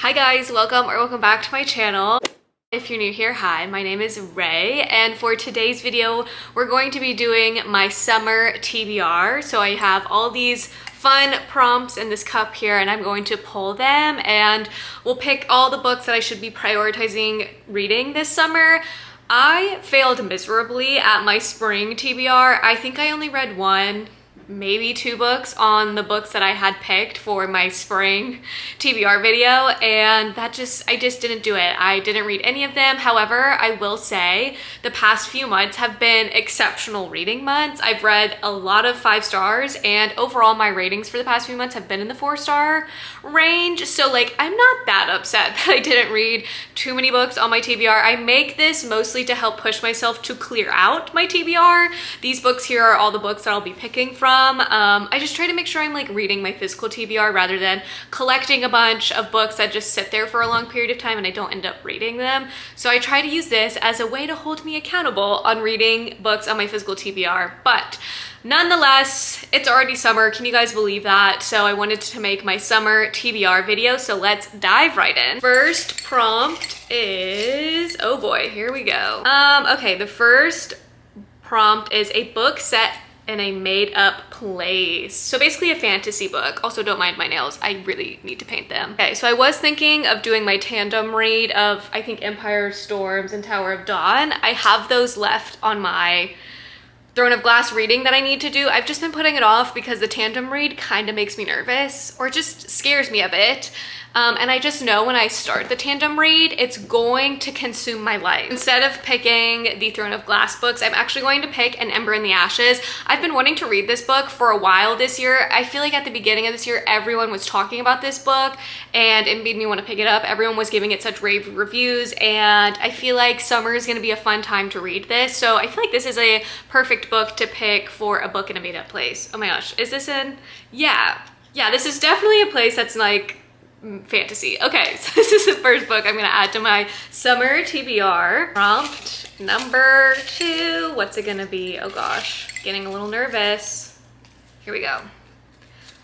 Hi guys, welcome back to my channel. If you're new here, hi, my name is Ray, and for today's video, we're going to be doing my summer TBR. So I have all these fun prompts in this cup here, and I'm going to pull them, and we'll pick all the books that I should be prioritizing reading this summer. I failed miserably at my spring TBR. I think I only read one, maybe two books on the books that I had picked for my spring TBR video, and I just didn't do it. I didn't read any of them. However, I will say the past few months have been exceptional reading months. I've read a lot of 5 stars, and overall my ratings for the past few months have been in the 4-star range. So like, I'm not that upset that I didn't read too many books on my TBR. I make this mostly to help push myself to clear out my TBR. These books here are all the books that I'll be picking from. I just try to make sure I'm like reading my physical TBR rather than collecting a bunch of books that just sit there for a long period of time and I don't end up reading them. So I try to use this as a way to hold me accountable on reading books on my physical TBR. But nonetheless, it's already summer. Can you guys believe that? So I wanted to make my summer TBR video. So let's dive right in. First prompt is, oh boy, here we go. Okay, the first prompt is a book set in a made-up place. So basically a fantasy book. Also, don't mind my nails. I really need to paint them. Okay, so I was thinking of doing my tandem read of, I think, Empire of Storms and Tower of Dawn. I have those left on my Throne of Glass reading that I need to do. I've just been putting it off because the tandem read kind of makes me nervous or just scares me a bit. And I just know when I start the tandem read, it's going to consume my life. Instead of picking the Throne of Glass books, I'm actually going to pick An Ember in the Ashes. I've been wanting to read this book for a while this year. I feel like at the beginning of this year, everyone was talking about this book and it made me want to pick it up. Everyone was giving it such rave reviews, and I feel like summer is going to be a fun time to read this. So I feel like this is a perfect book to pick for a book in a made-up place. Oh my gosh, is this in? Yeah, this is definitely a place that's like fantasy. Okay, so this is the first book I'm gonna add to my summer TBR. Prompt number 2. What's it gonna be? Oh gosh, getting a little nervous. Here we go.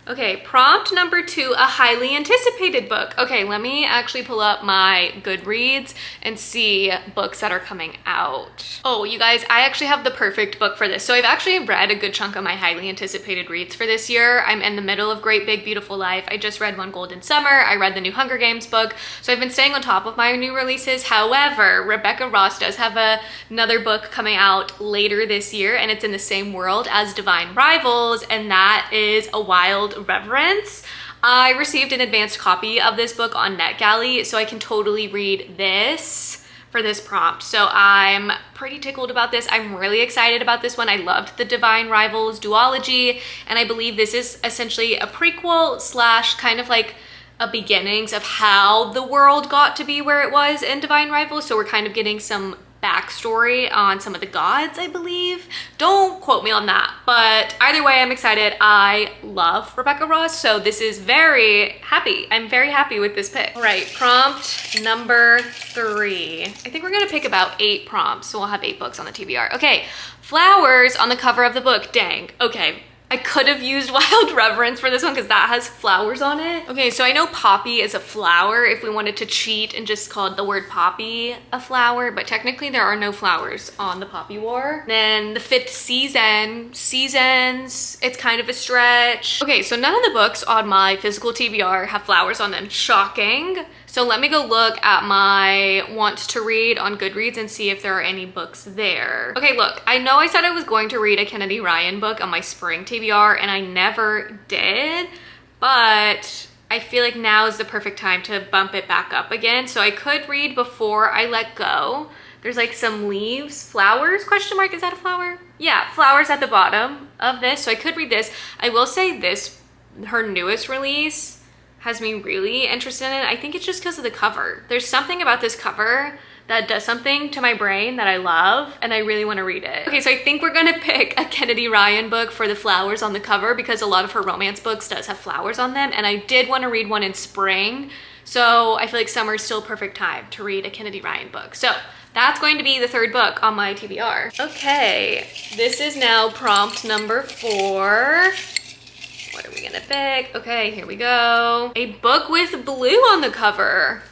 Okay, prompt number 2, a highly anticipated book. Okay, let me actually pull up my Goodreads and see books that are coming out. Oh, you guys, I actually have the perfect book for this. So I've actually read a good chunk of my highly anticipated reads for this year. I'm in the middle of Great Big Beautiful Life. I just read One Golden Summer. I read the new Hunger Games book. So I've been staying on top of my new releases. However, Rebecca Ross does have another book coming out later this year, and it's in the same world as Divine Rivals, and that is A Wild Reverence. I received an advanced copy of this book on NetGalley, so I can totally read this for this prompt. So I'm pretty tickled about this. I'm really excited about this one. I loved the Divine Rivals duology, and I believe this is essentially a prequel slash kind of like a beginnings of how the world got to be where it was in Divine Rivals. So we're kind of getting some backstory on some of the gods, I believe. Don't quote me on that, but either way, I'm excited. I love Rebecca Ross, so this is very happy. I'm very happy with this pick. All right, prompt number 3. I think we're gonna pick about 8 prompts, so we'll have 8 books on the TBR. Okay, flowers on the cover of the book. Dang, okay. I could have used Wild Reverence for this one because that has flowers on it. Okay, so I know poppy is a flower if we wanted to cheat and just called the word poppy a flower, but technically there are no flowers on the Poppy War. Then the 5th season, seasons, it's kind of a stretch. Okay, so none of the books on my physical TBR have flowers on them. Shocking. So let me go look at my wants to read on Goodreads and see if there are any books there. Okay, look, I know I said I was going to read a Kennedy Ryan book on my spring TBR and I never did, but I feel like now is the perfect time to bump it back up again. So I could read Before I Let Go. There's like some leaves, flowers, question mark, is that a flower? Yeah, flowers at the bottom of this. So I could read this. I will say this, her newest release, has me really interested in it. I think it's just because of the cover. There's something about this cover that does something to my brain that I love, and I really want to read it. Okay, so I think we're gonna pick a Kennedy Ryan book for the flowers on the cover because a lot of her romance books does have flowers on them, and I did want to read one in spring, so I feel like summer is still a perfect time to read a Kennedy Ryan book. So that's going to be the 3rd book on my TBR. Okay, this is now prompt number 4. What are we gonna pick? Okay, here we go. A book with blue on the cover.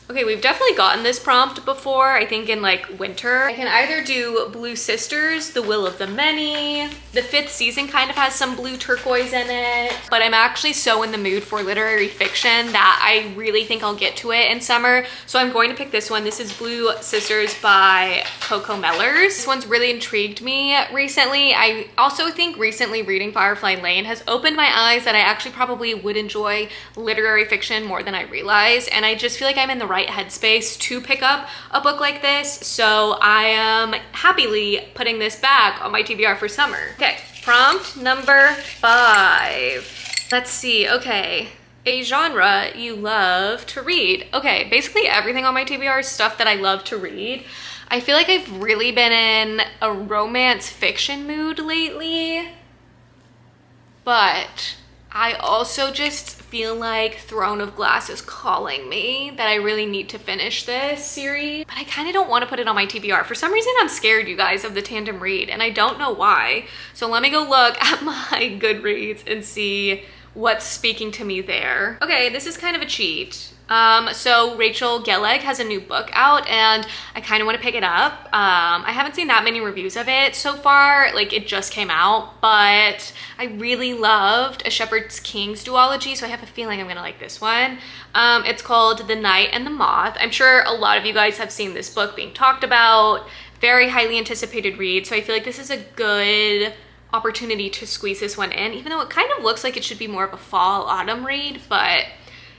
Okay, we've definitely gotten this prompt before, I think in like winter. I can either do Blue Sisters, The Will of the Many. The 5th season kind of has some blue turquoise in it, but I'm actually so in the mood for literary fiction that I really think I'll get to it in summer. So I'm going to pick this one. This is Blue Sisters by Coco Mellers. This one's really intrigued me recently. I also think recently reading Firefly Lane has opened my eyes that I actually probably would enjoy literary fiction more than I realized. And I just feel like I'm in the right headspace to pick up a book like this, so I am happily putting this back on my TBR for summer. Okay, prompt number 5. Let's see. Okay, a genre you love to read. Okay, basically everything on my TBR is stuff that I love to read. I feel like I've really been in a romance fiction mood lately, but I also just feel like Throne of Glass is calling me that I really need to finish this series, but I kind of don't want to put it on my TBR. For some reason, I'm scared, you guys, of the tandem read, and I don't know why. So let me go look at my Goodreads and see what's speaking to me there. Okay, this is kind of a cheat. So Rachel Gelleg has a new book out and I kind of want to pick it up. I haven't seen that many reviews of it so far, like it just came out, but I really loved A Shepherd's King's duology, so I have a feeling I'm gonna like this one. It's called The Night and the Moth. I'm sure a lot of you guys have seen this book being talked about. Very highly anticipated read, so I feel like this is a good opportunity to squeeze this one in, even though it kind of looks like it should be more of a fall autumn read, but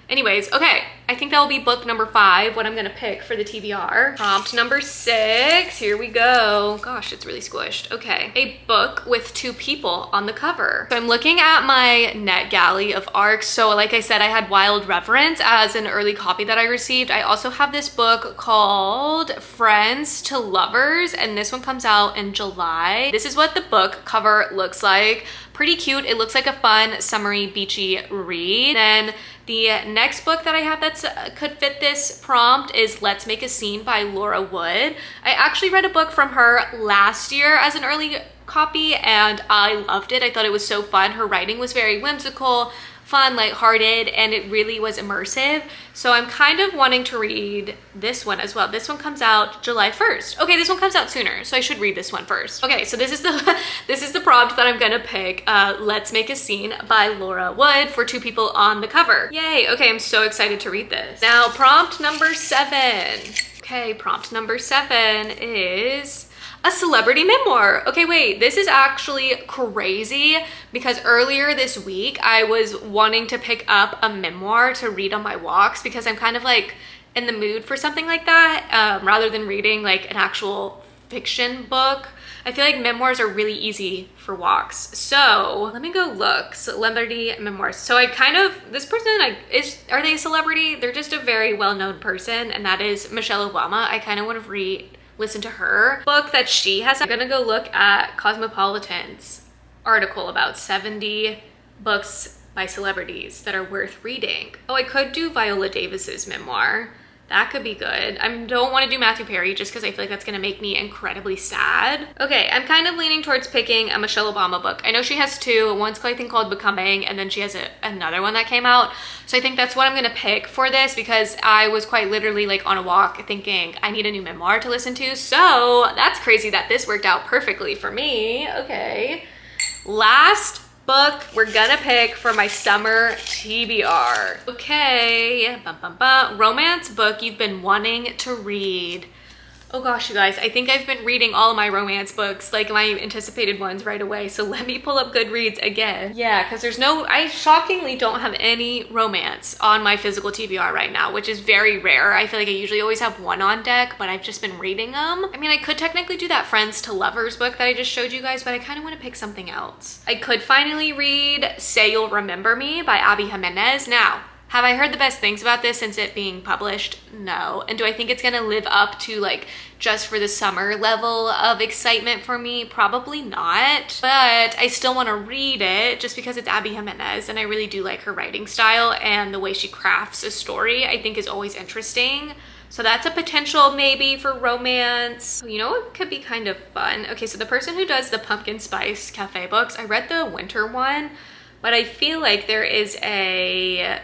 anyways, okay, I think that will be book number 5, what I'm gonna pick for the TBR. Prompt number 6, here we go. Gosh, it's really squished. Okay, a book with 2 people on the cover. So I'm looking at my NetGalley of ARCs. So like I said, I had Wild Reverence as an early copy that I received. I also have this book called Friends to Lovers, and this one comes out in July. This is what the book cover looks like. Pretty cute. It looks like a fun, summery, beachy read. Then the next book that I have that's could fit this prompt is Let's Make a Scene by Laura Wood. I actually read a book from her last year as an early copy and I loved it. I thought it was so fun. Her writing was very whimsical, fun, lighthearted, and it really was immersive. So I'm kind of wanting to read this one as well. This one comes out July 1st. Okay, this one comes out sooner, so I should read this one first. Okay, so this is the prompt that I'm gonna pick. Let's Make a Scene by Laura Wood for 2 people on the cover. Yay, okay, I'm so excited to read this. Now, prompt number 7. Okay, prompt number 7 is a celebrity memoir. Okay, wait, this is actually crazy because earlier this week I was wanting to pick up a memoir to read on my walks because I'm kind of like in the mood for something like that rather than reading like an actual fiction book. I feel like memoirs are really easy for walks. So let me go look. Celebrity memoirs. So I kind of, this person, are they a celebrity? They're just a very well-known person, and that is Michelle Obama. I kind of want to listen to her book that she has. I'm gonna go look at Cosmopolitan's article about 70 books by celebrities that are worth reading. Oh, I could do Viola Davis's memoir. That could be good. I don't want to do Matthew Perry just because I feel like that's going to make me incredibly sad. Okay, I'm kind of leaning towards picking a Michelle Obama book. I know she has 2. One's I think called Becoming, and then she has another one that came out. So I think that's what I'm going to pick for this because I was quite literally like on a walk thinking I need a new memoir to listen to. So that's crazy that this worked out perfectly for me. Okay, last book we're gonna pick for my summer TBR. Okay, romance book you've been wanting to read. Oh gosh, you guys, I think I've been reading all of my romance books, like my anticipated ones right away. So let me pull up Goodreads again. Yeah, because I shockingly don't have any romance on my physical TBR right now, which is very rare. I feel like I usually always have one on deck, but I've just been reading them. I mean, I could technically do that Friends to Lovers book that I just showed you guys, but I kind of want to pick something else. I could finally read Say You'll Remember Me by Abby Jimenez. Now, have I heard the best things about this since it being published? No. And do I think it's gonna live up to like just for the summer level of excitement for me? Probably not, but I still wanna read it just because it's Abby Jimenez and I really do like her writing style and the way she crafts a story I think is always interesting. So that's a potential maybe for romance. You know, it could be kind of fun. Okay, so the person who does the pumpkin spice cafe books, I read the winter one, but I feel like there is a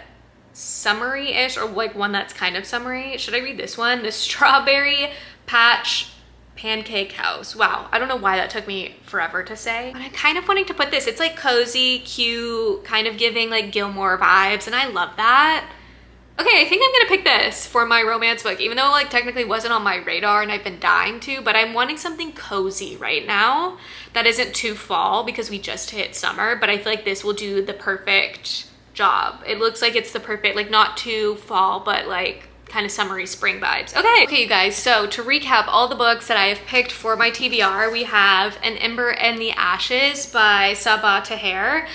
summary-ish, or like one that's kind of summary. Should I read this one? The Strawberry Patch Pancake House. Wow, I don't know why that took me forever to say, but I'm kind of wanting to put this. It's like cozy, cute, kind of giving like Gilmore vibes, and I love that. Okay, I think I'm gonna pick this for my romance book, even though it like technically wasn't on my radar and I've been dying to, but I'm wanting something cozy right now that isn't too fall because we just hit summer, but I feel like this will do the perfect job. It looks like it's the perfect, like not too fall, but like kind of summery spring vibes. Okay, you guys, so to recap all the books that I have picked for my TBR, we have An Ember and the Ashes by Sabaa Taher.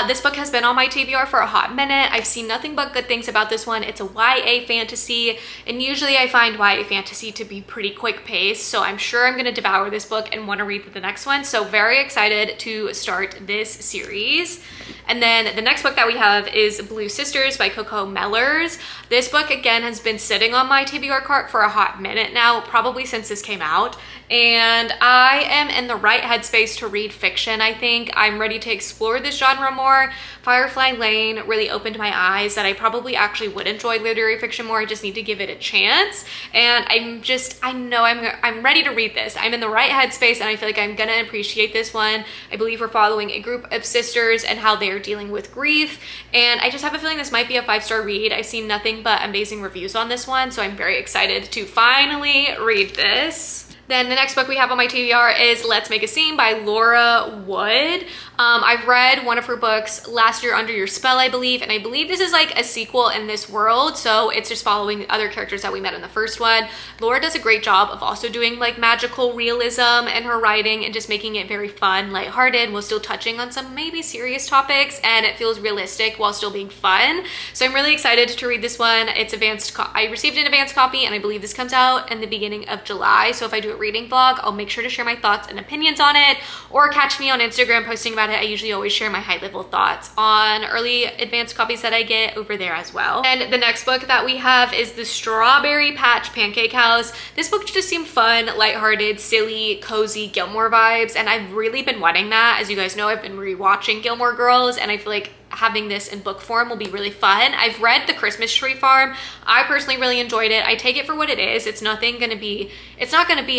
This book has been on my TBR for a hot minute. I've seen nothing but good things about this one. It's a YA fantasy, and usually I find YA fantasy to be pretty quick paced, so I'm sure I'm gonna devour this book and wanna read the next one. So very excited to start this series. And then the next book that we have is Blue Sisters by Coco Mellers. This book again has been sitting on my TBR cart for a hot minute now, probably since this came out. And I am in the right headspace to read fiction, I think. I'm ready to explore this genre more. Firefly Lane really opened my eyes that I probably actually would enjoy literary fiction more. I just need to give it a chance. And I know I'm ready to read this. I'm in the right headspace and I feel like I'm gonna appreciate this one. I believe we're following a group of sisters and how they're dealing with grief. And I just have a feeling this might be a 5-star read. I've seen nothing but amazing reviews on this one, so I'm very excited to finally read this. Then the next book we have on my TBR is Let's Make a Scene by Laura Wood. I've read one of her books last year, Under Your Spell, I believe, and I believe this is like a sequel in this world, so it's just following the other characters that we met in the first one. Laura does a great job of also doing like magical realism in her writing and just making it very fun, lighthearted, while still touching on some maybe serious topics, and it feels realistic while still being fun. So I'm really excited to read this one. It's I received an advanced copy, and I believe this comes out in the beginning of July, so if I do a reading vlog, I'll make sure to share my thoughts and opinions on it, or catch me on Instagram posting about it. I usually always share my high-level thoughts on early advanced copies that I get over there as well. And the next book that we have is The Strawberry Patch Pancake House. This book just seemed fun, lighthearted, silly, cozy, Gilmore vibes, and I've really been wanting that. As you guys know, I've been rewatching Gilmore Girls, and I feel like having this in book form will be really fun. I've read The Christmas Tree Farm. I personally really enjoyed it. I take it for what it is. It's not gonna be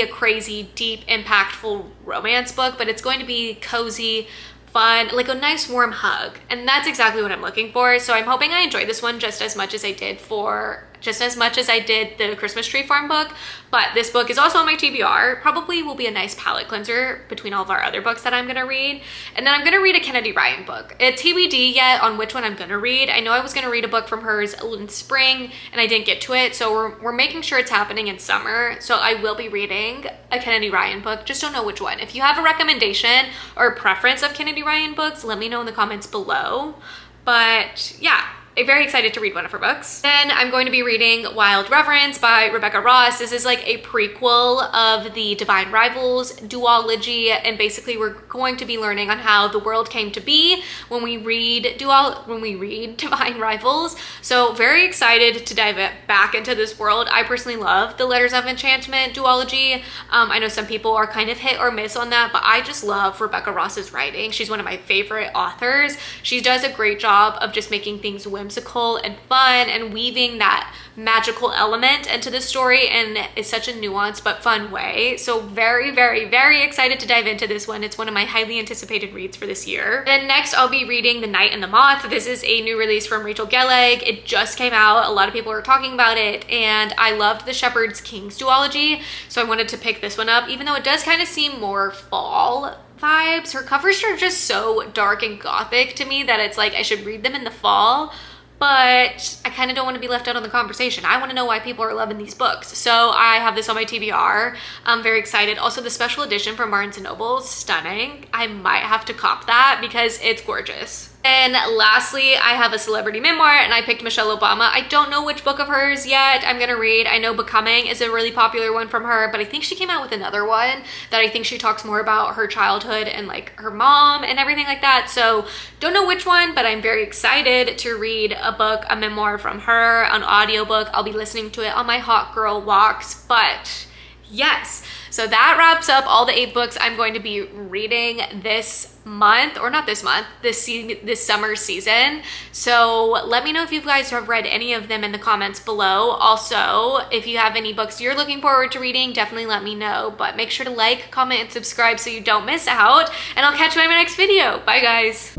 a crazy, deep, impactful romance book, but it's going to be cozy, fun, like a nice warm hug. And that's exactly what I'm looking for. So I'm hoping I enjoy this one just as much as I did the Christmas Tree Farm book. But this book is also on my TBR. Probably will be a nice palate cleanser between all of our other books that I'm gonna read. And then I'm gonna read a Kennedy Ryan book. It's TBD yet on which one I'm gonna read. I know I was gonna read a book from hers in spring and I didn't get to it. So we're making sure it's happening in summer. So I will be reading a Kennedy Ryan book. Just don't know which one. If you have a recommendation or a preference of Kennedy Ryan books, let me know in the comments below. But yeah, I'm very excited to read one of her books. Then I'm going to be reading Wild Reverence by Rebecca Ross. This is like a prequel of the Divine Rivals duology, and basically we're going to be learning on how the world came to be when we read Divine Rivals. So very excited to dive back into this world. I personally love the Letters of Enchantment duology. I know some people are kind of hit or miss on that, but I just love Rebecca Ross's writing. She's one of my favorite authors. She does a great job of just making things whimsical and fun and weaving that magical element into the story in such a nuanced but fun way. So very, very, very excited to dive into this one. It's one of my highly anticipated reads for this year. And next I'll be reading The Night and the Moth. This is a new release from Rachel Gelleg. It just came out. A lot of people are talking about it, and I loved the Shepherd's Kings duology, so I wanted to pick this one up, even though it does kind of seem more fall vibes. Her covers are just so dark and gothic to me that it's like I should read them in the fall, but I kind of don't want to be left out of the conversation. I want to know why people are loving these books. So I have this on my TBR. I'm very excited. Also, the special edition from Barnes & Noble is stunning. I might have to cop that because it's gorgeous. And lastly, I have a celebrity memoir, and I picked Michelle Obama. I don't know which book of hers yet I'm gonna read. I know Becoming is a really popular one from her, but I think she came out with another one that I think she talks more about her childhood and like her mom and everything like that. So don't know which one, but I'm very excited to read a book, a memoir from her, an audiobook. I'll be listening to it on my hot girl walks, but Yes, so that wraps up all the 8 books I'm going to be reading this month, or not this month, this summer season. So let me know if you guys have read any of them in the comments below. Also, if you have any books you're looking forward to reading, definitely let me know. But make sure to like, comment, and subscribe so you don't miss out. And I'll catch you in my next video. Bye, guys.